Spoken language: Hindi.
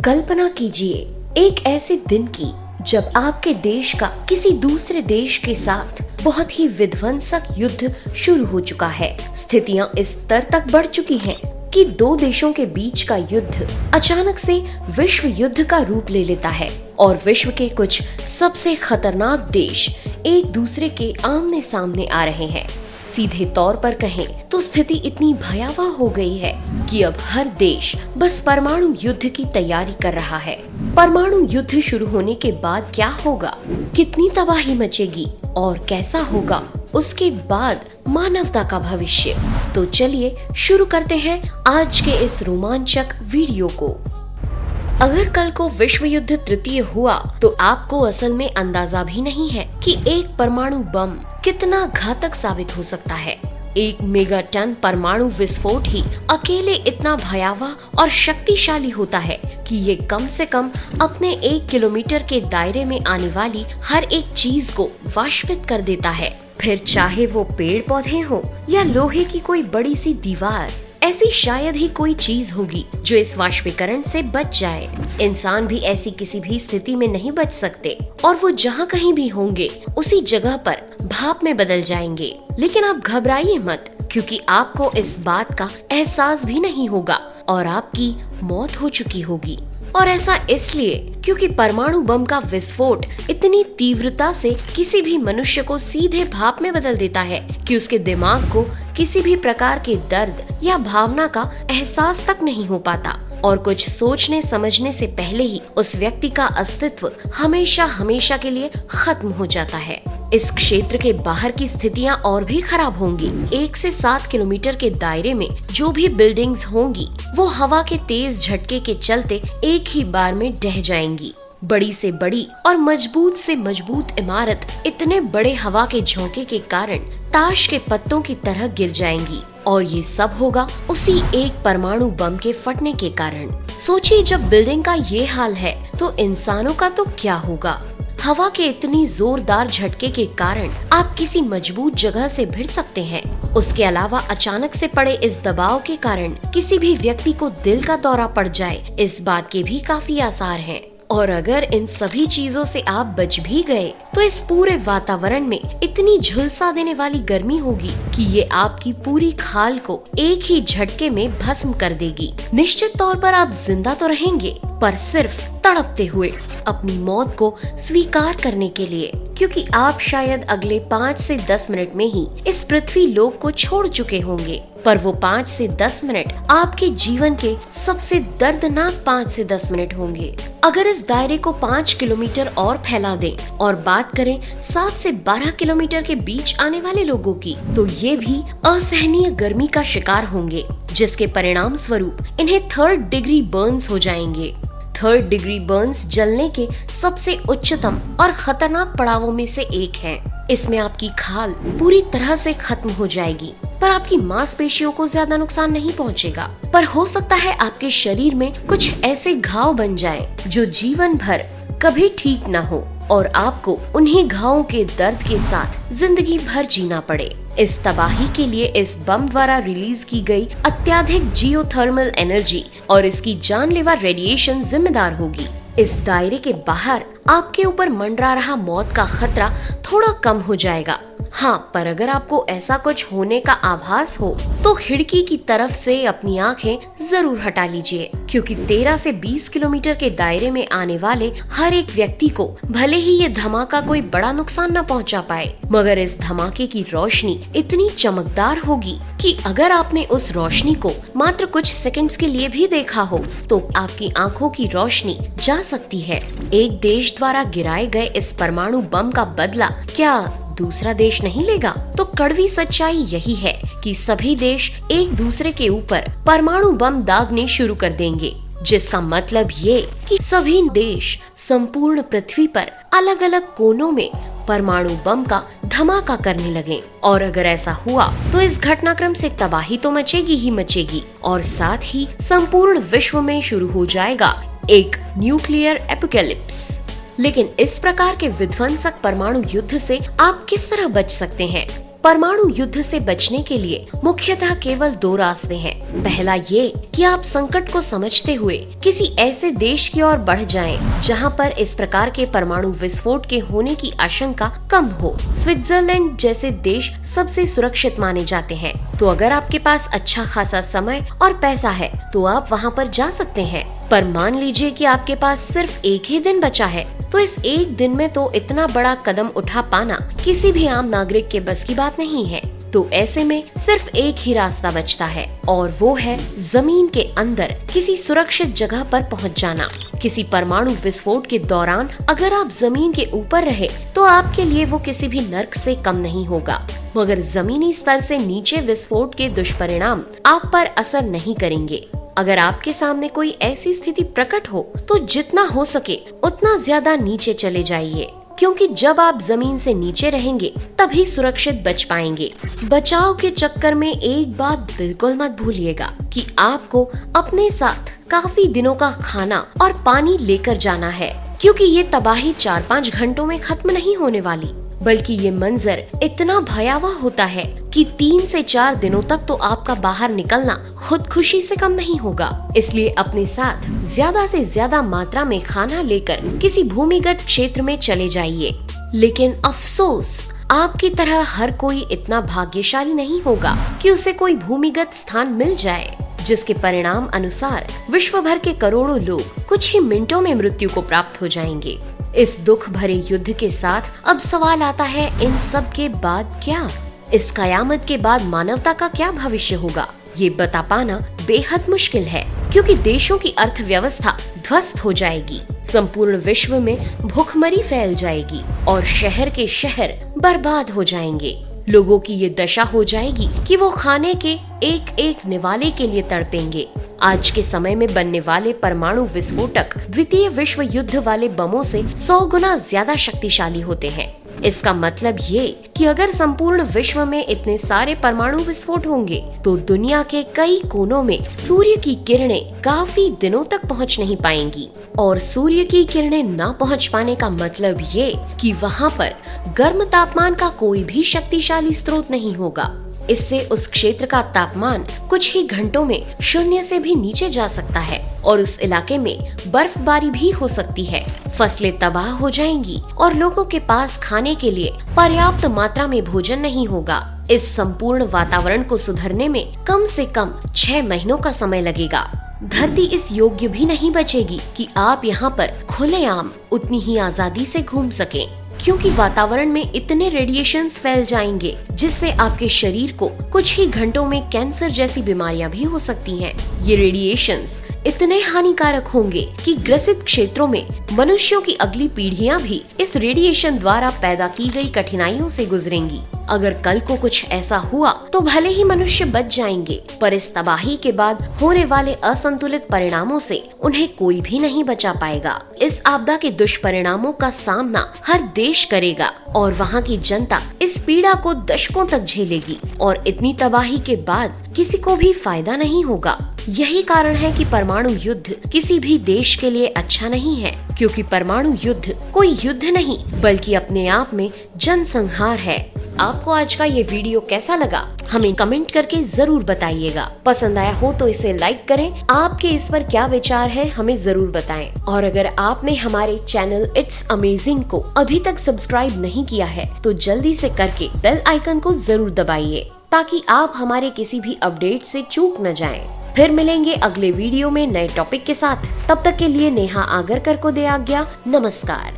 कल्पना कीजिए एक ऐसे दिन की जब आपके देश का किसी दूसरे देश के साथ बहुत ही विध्वंसक युद्ध शुरू हो चुका है। स्थितियां इस स्तर तक बढ़ चुकी हैं कि दो देशों के बीच का युद्ध अचानक से विश्व युद्ध का रूप ले लेता है और विश्व के कुछ सबसे खतरनाक देश एक दूसरे के आमने सामने आ रहे हैं। सीधे तौर पर कहें तो स्थिति इतनी भयावह हो गई है कि अब हर देश बस परमाणु युद्ध की तैयारी कर रहा है। परमाणु युद्ध शुरू होने के बाद क्या होगा, कितनी तबाही मचेगी और कैसा होगा उसके बाद मानवता का भविष्य। तो चलिए शुरू करते हैं आज के इस रोमांचक वीडियो को। अगर कल को विश्व युद्ध तृतीय हुआ तो आपको असल में अंदाजा भी नहीं है कि एक परमाणु बम कितना घातक साबित हो सकता है। एक मेगाटन परमाणु विस्फोट ही अकेले इतना भयावह और शक्तिशाली होता है कि ये कम से कम अपने 1 किलोमीटर के दायरे में आने वाली हर एक चीज को वाष्पित कर देता है। फिर चाहे वो पेड़ पौधे हो या लोहे की कोई बड़ी सी दीवार, ऐसी शायद ही कोई चीज होगी जो इस वाष्पीकरण से बच जाए। इंसान भी ऐसी किसी भी स्थिति में नहीं बच सकते और वो जहाँ कहीं भी होंगे उसी जगह पर भाप में बदल जाएंगे। लेकिन आप घबराइए मत, क्योंकि आपको इस बात का एहसास भी नहीं होगा और आपकी मौत हो चुकी होगी। और ऐसा इसलिए क्योंकि परमाणु बम का विस्फोट इतनी तीव्रता से किसी भी मनुष्य को सीधे भाप में बदल देता है कि उसके दिमाग को किसी भी प्रकार के दर्द या भावना का एहसास तक नहीं हो पाता और कुछ सोचने समझने से पहले ही उस व्यक्ति का अस्तित्व हमेशा हमेशा के लिए खत्म हो जाता है। इस क्षेत्र के बाहर की स्थितियां और भी खराब होंगी। 1 से 7 किलोमीटर के दायरे में जो भी बिल्डिंग्स होंगी वो हवा के तेज झटके के चलते एक ही बार में ढह जाएंगी। बड़ी से बड़ी और मजबूत से मजबूत इमारत इतने बड़े हवा के झोंके के कारण ताश के पत्तों की तरह गिर जाएंगी और ये सब होगा उसी एक परमाणु बम के फटने के कारण। सोचिए, जब बिल्डिंग का ये हाल है तो इंसानों का तो क्या होगा। हवा के इतनी जोरदार झटके के कारण आप किसी मजबूत जगह से भिड़ सकते हैं। उसके अलावा अचानक से पड़े इस दबाव के कारण किसी भी व्यक्ति को दिल का दौरा पड़ जाए, इस बात के भी काफी आसार हैं। और अगर इन सभी चीजों से आप बच भी गए तो इस पूरे वातावरण में इतनी झुलसा देने वाली गर्मी होगी कि ये आपकी पूरी खाल को एक ही झटके में भस्म कर देगी। निश्चित तौर पर आप जिंदा तो रहेंगे, पर सिर्फ तड़पते हुए अपनी मौत को स्वीकार करने के लिए, क्योंकि आप शायद अगले 5 से 10 मिनट में ही इस पृथ्वी लोक को छोड़ चुके होंगे। पर वो 5 से 10 मिनट आपके जीवन के सबसे दर्दनाक 5 से 10 मिनट होंगे। अगर इस दायरे को 5 किलोमीटर और फैला दें और बात करें 7 से 12 किलोमीटर के बीच आने वाले लोगों की, तो ये भी असहनीय गर्मी का शिकार होंगे, जिसके परिणाम स्वरूप इन्हें 3rd डिग्री बर्न्स हो जाएंगे। 3rd डिग्री बर्न्स जलने के सबसे उच्चतम और खतरनाक पड़ावों में से एक है। इसमें आपकी खाल पूरी तरह से खत्म हो जाएगी, पर आपकी मांसपेशियों को ज्यादा नुकसान नहीं पहुंचेगा। पर हो सकता है आपके शरीर में कुछ ऐसे घाव बन जाएं जो जीवन भर कभी ठीक ना हो और आपको उन्हीं घावों के दर्द के साथ जिंदगी भर जीना पड़े। इस तबाही के लिए इस बम द्वारा रिलीज की गई अत्यधिक जियोथर्मल एनर्जी और इसकी जानलेवा रेडिएशन जिम्मेदार होगी। इस दायरे के बाहर आपके ऊपर मंडरा रहा मौत का खतरा थोड़ा कम हो जाएगा। हाँ, पर अगर आपको ऐसा कुछ होने का आभास हो तो खिड़की की तरफ से अपनी आंखें जरूर हटा लीजिए, क्योंकि 13 से 20 किलोमीटर के दायरे में आने वाले हर एक व्यक्ति को भले ही ये धमाका कोई बड़ा नुकसान न पहुंचा पाए, मगर इस धमाके की रोशनी इतनी चमकदार होगी कि अगर आपने उस रोशनी को मात्र कुछ सेकंड्स के लिए भी देखा हो तो आपकी आंखों की रोशनी जा सकती है। एक देश द्वारा गिराए गए इस परमाणु बम का बदला क्या दूसरा देश नहीं लेगा? तो कड़वी सच्चाई यही है कि सभी देश एक दूसरे के ऊपर परमाणु बम दागने शुरू कर देंगे, जिसका मतलब ये कि सभी देश संपूर्ण पृथ्वी पर अलग अलग कोनों में परमाणु बम का धमाका करने लगे। और अगर ऐसा हुआ तो इस घटनाक्रम से तबाही तो मचेगी ही मचेगी और साथ ही संपूर्ण विश्व में शुरू हो जाएगा एक न्यूक्लियर एपोकैलिप्स। लेकिन इस प्रकार के विध्वंसक परमाणु युद्ध से आप किस तरह बच सकते हैं? परमाणु युद्ध से बचने के लिए मुख्यतः केवल दो रास्ते हैं। पहला ये कि आप संकट को समझते हुए किसी ऐसे देश की ओर बढ़ जाएं, जहां पर इस प्रकार के परमाणु विस्फोट के होने की आशंका कम हो। स्विट्जरलैंड जैसे देश सबसे सुरक्षित माने जाते हैं, तो अगर आपके पास अच्छा खासा समय और पैसा है तो आप वहां पर जा सकते हैं। पर मान लीजिए कि आपके पास सिर्फ एक ही दिन बचा है, तो इस एक दिन में तो इतना बड़ा कदम उठा पाना किसी भी आम नागरिक के बस की बात नहीं है। तो ऐसे में सिर्फ एक ही रास्ता बचता है, और वो है जमीन के अंदर किसी सुरक्षित जगह पर पहुंच जाना। किसी परमाणु विस्फोट के दौरान अगर आप जमीन के ऊपर रहे तो आपके लिए वो किसी भी नर्क से कम नहीं होगा, मगर जमीनी स्तर से नीचे विस्फोट के दुष्परिणाम आप पर असर नहीं करेंगे। अगर आपके सामने कोई ऐसी स्थिति प्रकट हो तो जितना हो सके उतना ज्यादा नीचे चले जाइए, क्योंकि जब आप जमीन से नीचे रहेंगे तभी सुरक्षित बच पाएंगे। बचाव के चक्कर में एक बात बिल्कुल मत भूलिएगा कि आपको अपने साथ काफी दिनों का खाना और पानी लेकर जाना है, क्योंकि ये तबाही 4-5 घंटों में खत्म नहीं होने वाली, बल्कि ये मंजर इतना भयावह होता है कि 3 से 4 दिनों तक तो आपका बाहर निकलना खुद खुशी से कम नहीं होगा। इसलिए अपने साथ ज्यादा से ज्यादा मात्रा में खाना लेकर किसी भूमिगत क्षेत्र में चले जाइए। लेकिन अफसोस, आपकी तरह हर कोई इतना भाग्यशाली नहीं होगा कि उसे कोई भूमिगत स्थान मिल जाए, जिसके परिणाम अनुसार विश्व भर के करोड़ों लोग कुछ ही मिनटों में मृत्यु को प्राप्त हो जाएंगे। इस दुख भरे युद्ध के साथ अब सवाल आता है, इन सब के बाद क्या? इस कयामत के बाद मानवता का क्या भविष्य होगा? ये बता पाना बेहद मुश्किल है, क्योंकि देशों की अर्थव्यवस्था ध्वस्त हो जाएगी, संपूर्ण विश्व में भूखमरी फैल जाएगी और शहर के शहर बर्बाद हो जाएंगे। लोगों की ये दशा हो जाएगी कि वो खाने के एक एक निवाले के लिए तड़पेंगे। आज के समय में बनने वाले परमाणु विस्फोटक द्वितीय विश्व युद्ध वाले बमों से 100 गुना ज्यादा शक्तिशाली होते हैं। इसका मतलब ये कि अगर संपूर्ण विश्व में इतने सारे परमाणु विस्फोट होंगे तो दुनिया के कई कोनों में सूर्य की किरणें काफी दिनों तक पहुंच नहीं पाएंगी, और सूर्य की किरणें ना पहुंच पाने का मतलब ये कि वहां पर गर्म तापमान का कोई भी शक्तिशाली स्रोत नहीं होगा। इससे उस क्षेत्र का तापमान कुछ ही घंटों में 0 से भी नीचे जा सकता है और उस इलाके में बर्फबारी भी हो सकती है। फसलें तबाह हो जाएंगी और लोगों के पास खाने के लिए पर्याप्त मात्रा में भोजन नहीं होगा। इस संपूर्ण वातावरण को सुधरने में कम से कम 6 महीनों का समय लगेगा। धरती इस योग्य भी नहीं बचेगी कि आप यहाँ पर खुलेआम उतनी ही आजादी से घूम सकें, क्योंकि वातावरण में इतने रेडिएशंस फैल जाएंगे जिससे आपके शरीर को कुछ ही घंटों में कैंसर जैसी बीमारियां भी हो सकती हैं। ये रेडिएशंस इतने हानिकारक होंगे कि ग्रसित क्षेत्रों में मनुष्यों की अगली पीढ़ियां भी इस रेडिएशन द्वारा पैदा की गई कठिनाइयों से गुजरेंगी। अगर कल को कुछ ऐसा हुआ तो भले ही मनुष्य बच जाएंगे, पर इस तबाही के बाद होने वाले असंतुलित परिणामों से उन्हें कोई भी नहीं बचा पाएगा। इस आपदा के दुष्परिणामों का सामना हर देश करेगा और वहाँ की जनता इस पीड़ा को दशकों तक झेलेगी, और इतनी तबाही के बाद किसी को भी फायदा नहीं होगा। यही कारण है कि परमाणु युद्ध किसी भी देश के लिए अच्छा नहीं है, क्योंकि परमाणु युद्ध कोई युद्ध नहीं बल्कि अपने आप में जनसंहार है। आपको आज का ये वीडियो कैसा लगा हमें कमेंट करके जरूर बताइएगा। पसंद आया हो तो इसे लाइक करें। आपके इस पर क्या विचार है हमें जरूर बताएं। और अगर आपने हमारे चैनल इट्स अमेजिंग को अभी तक सब्सक्राइब नहीं किया है तो जल्दी से करके बेल आइकन को जरूर दबाइए, ताकि आप हमारे किसी भी अपडेट से चूक न जाएं। फिर मिलेंगे अगले वीडियो में नए टॉपिक के साथ। तब तक के लिए नेहा आगरकर को दे आज्ञा। नमस्कार।